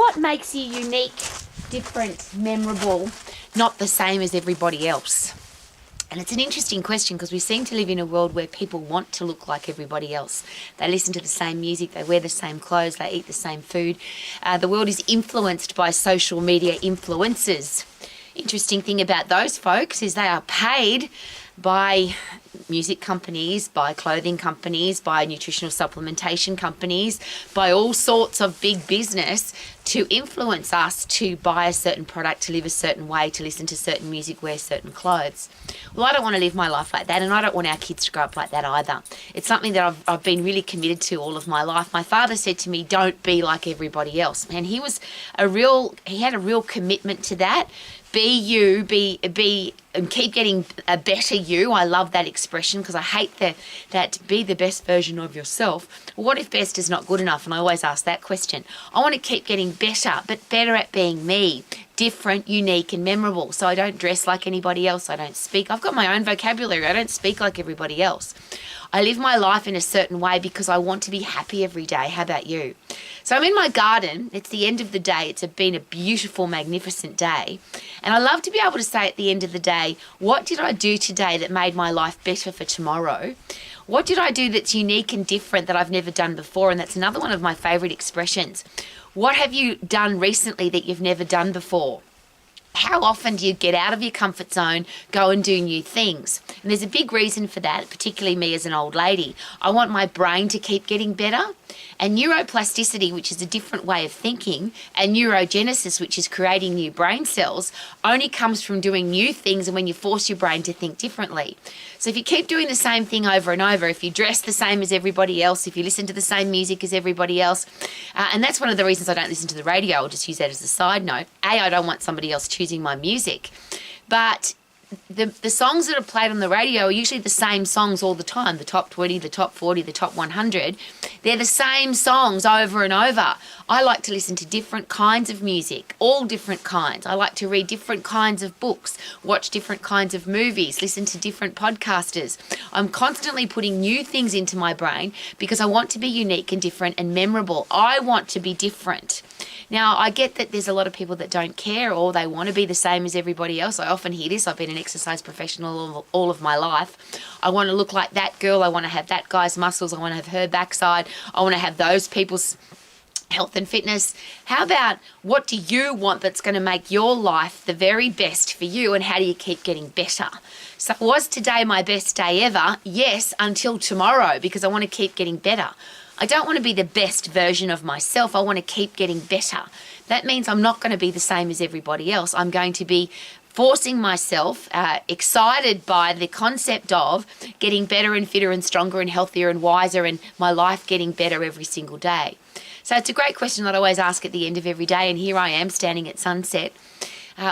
what makes you unique, different, memorable, not the same as everybody else? And it's an interesting question because we seem to live in a world where people want to look like everybody else. They listen to the same music, they wear the same clothes, they eat the same food. The world is influenced by social media influencers. Interesting thing about those folks is they are paid by music companies, by clothing companies, by nutritional supplementation companies, by all sorts of big business to influence us to buy a certain product, to live a certain way, to listen to certain music, wear certain clothes. Well, I don't want to live my life like that, and I don't want our kids to grow up like that either. It's something that I've been really committed to all of my life. My father said to me, don't be like everybody else. And he had a real commitment to that. Be you, be, and keep getting a better you. I love that expression because I hate that be the best version of yourself. Well, what if best is not good enough? And I always ask that question. I want to keep getting better, but better at being me, different, unique, and memorable. So I don't dress like anybody else. I don't speak. I've got my own vocabulary. I don't speak like everybody else. I live my life in a certain way because I want to be happy every day. How about you? So I'm in my garden. It's the end of the day. It's been a beautiful, magnificent day. And I love to be able to say at the end of the day, what did I do today that made my life better for tomorrow? What did I do that's unique and different that I've never done before? And that's another one of my favorite expressions. What have you done recently that you've never done before? How often do you get out of your comfort zone, go and do new things? And there's a big reason for that, particularly me as an old lady. I want my brain to keep getting better. And neuroplasticity, which is a different way of thinking, and neurogenesis, which is creating new brain cells, only comes from doing new things and when you force your brain to think differently. So if you keep doing the same thing over and over, if you dress the same as everybody else, if you listen to the same music as everybody else, and that's one of the reasons I don't listen to the radio, I'll just use that as a side note. I don't want somebody else choosing my music. But the songs that are played on the radio are usually the same songs all the time, the top 20, the top 40, the top 100. They're the same songs over and over. I like to listen to different kinds of music, all different kinds. I like to read different kinds of books, watch different kinds of movies, listen to different podcasters. I'm constantly putting new things into my brain because I want to be unique and different and memorable. I want to be different. Now, I get that there's a lot of people that don't care or they want to be the same as everybody else. I often hear this. I've been an exercise professional all of my life. I want to look like that girl. I want to have that guy's muscles. I want to have her backside. I want to have those people's health and fitness. How about what do you want that's going to make your life the very best for you, and how do you keep getting better? So was today my best day ever? Yes, until tomorrow, because I want to keep getting better. I don't want to be the best version of myself. I want to keep getting better. That means I'm not going to be the same as everybody else. I'm going to be forcing myself, excited by the concept of getting better and fitter and stronger and healthier and wiser, and my life getting better every single day. So it's a great question that I always ask at the end of every day, and here I am standing at sunset.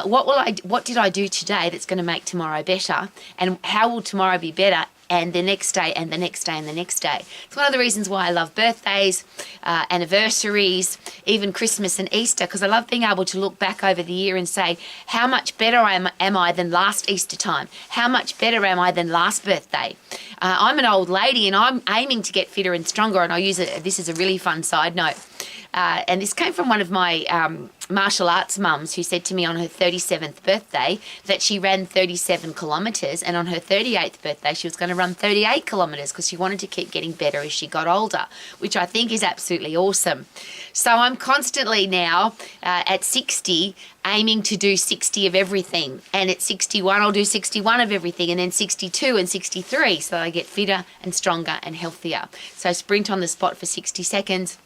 What did I do today that's going to make tomorrow better, and how will tomorrow be better, and the next day and the next day and the next day? It's one of the reasons why I love birthdays, anniversaries, even Christmas and Easter, because I love being able to look back over the year and say, how much better am I than last Easter time? How much better am I than last birthday? I'm an old lady and I'm aiming to get fitter and stronger, and I'll use it. This is a really fun side note. And this came from one of my martial arts mums who said to me on her 37th birthday that she ran 37 kilometres, and on her 38th birthday she was going to run 38 kilometres because she wanted to keep getting better as she got older, which I think is absolutely awesome. So I'm constantly now at 60 aiming to do 60 of everything, and at 61 I'll do 61 of everything, and then 62 and 63, so I get fitter and stronger and healthier. So sprint on the spot for 60 seconds,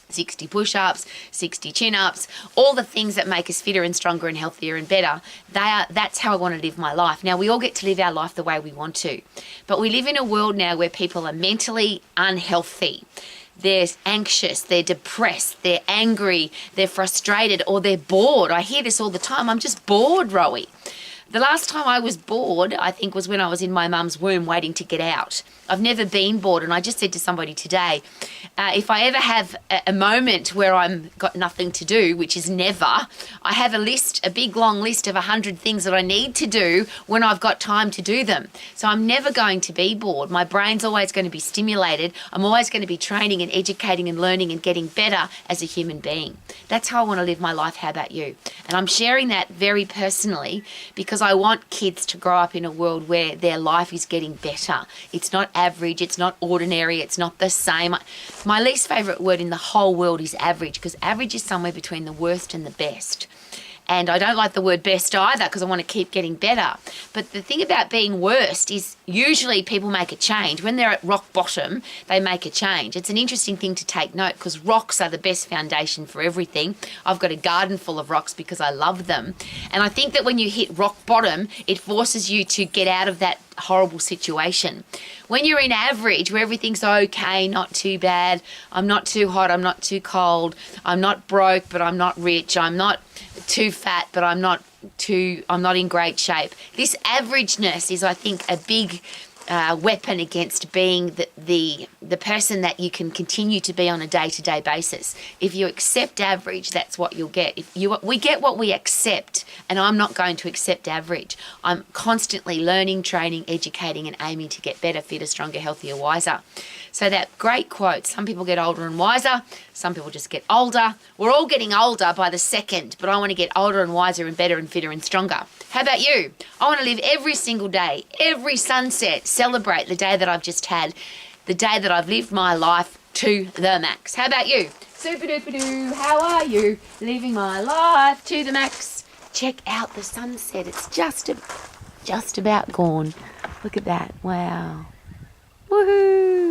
60 push-ups, 60 chin-ups, all the things that make us fitter and stronger and healthier and better. That's how I want to live my life. Now, we all get to live our life the way we want to, but we live in a world now where people are mentally unhealthy. They're anxious, they're depressed, they're angry, they're frustrated, or they're bored. I hear this all the time. I'm just bored, Rowie. The last time I was bored, I think, was when I was in my mum's womb waiting to get out. I've never been bored, and I just said to somebody today, if I ever have a moment where I'm got nothing to do, which is never, I have a big long list of 100 things that I need to do when I've got time to do them. So I'm never going to be bored. My brain's always going to be stimulated. I'm always going to be training and educating and learning and getting better as a human being. That's how I want to live my life. How about you? And I'm sharing that very personally because I want kids to grow up in a world where their life is getting better. It's not average, it's not ordinary, it's not the same. My least favourite word in the whole world is average, because average is somewhere between the worst and the best. And I don't like the word best either, because I want to keep getting better. But the thing about being worst is usually people make a change. When they're at rock bottom, they make a change. It's an interesting thing to take note, because rocks are the best foundation for everything. I've got a garden full of rocks because I love them. And I think that when you hit rock bottom, it forces you to get out of that horrible situation. When you're in average, where everything's okay, not too bad, I'm not too hot, I'm not too cold, I'm not broke, but I'm not rich, I'm not too fat, but I'm not in great shape. This averageness is, I think, a big weapon against being the person that you can continue to be on a day-to-day basis. If you accept average, that's what you'll get. We get what we accept, and I'm not going to accept average. I'm constantly learning, training, educating, and aiming to get better, fitter, stronger, healthier, wiser. So that great quote, some people get older and wiser, some people just get older. We're all getting older by the second, but I want to get older and wiser and better and fitter and stronger. How about you? I want to live every single day, every sunset, celebrate the day that I've just had, the day that I've lived my life to the max. How about you? Super duper doo, how are you? Living my life to the max. Check out the sunset. It's just about gone. Look at that. Wow. Woohoo.